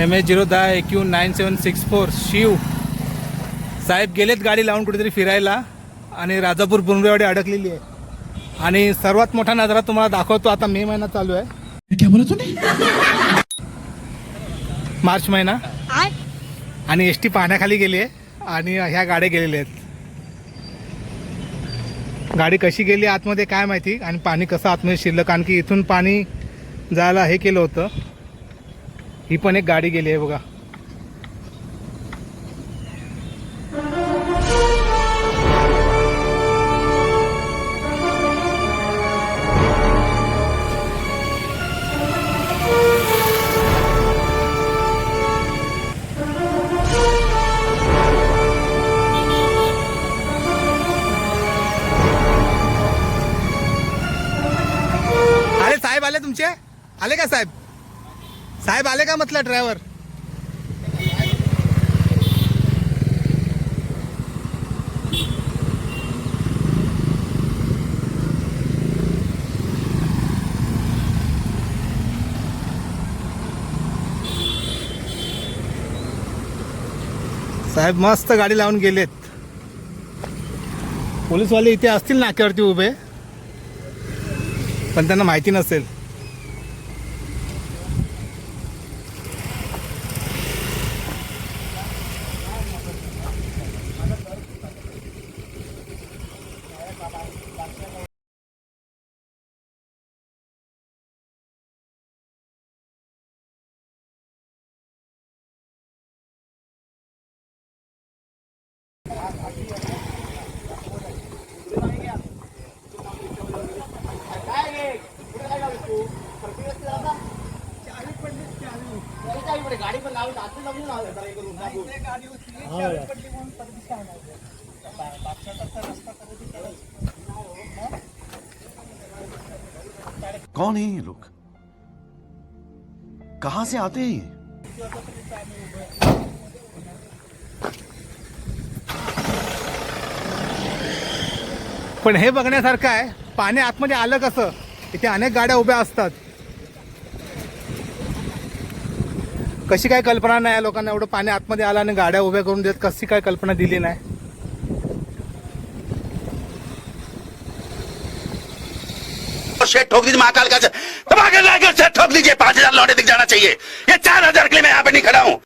MH010AQ9764 Shiv साहेब गेलेत गाडी लावून कुठेतरी फिरायला आणि राजापूर बुनरेवाडी अडकलेली आहे. आणि सर्वात मोठा नजारा तुम्हाला दाखवतो. आता मे महिना चालू आहे, क्या बोला तूने? मार्च महिना, आणि एस टी पाण्याखाली गेली आहे आणि ह्या गाड्या गेलेल्या आहेत. गाडी कशी गेली आतमध्ये काय माहिती, आणि पाणी कसं आतमध्ये शिरलं, कारण की इथून पाणी जायला हे केलं होतं. ही पण एक गाडी गेली आहे बघा. अरे साहेब आले तुमचे? आले का साहेब? साहेब आले का म्हटलं ड्रायव्हर? साहेब मस्त गाडी लावून गेलेत. पोलीसवाले इथे असतील नाक्यावरती उभे, पण त्यांना माहिती नसेल. कौन है ये लोग? कहां से आते हैं ये? पण हे बघण्यासारखं आहे, पाणी आतमध्ये आलं कसं. इथे अनेक गाड्या उभ्या असतात. कशी काय कल्पना नाही या लोकांना, एवढं पाणी आतमध्ये आलं आणि गाड्या उभ्या करून देत, कशी काय कल्पना दिली नाही. शेट ठोक दीजिए महाकाल का ठोक दीजिए. 5,000 लौटे दिख जाना चाहिए. ये 4,000 के लिए मैं यहाँ पे नहीं खड़ा हूँ.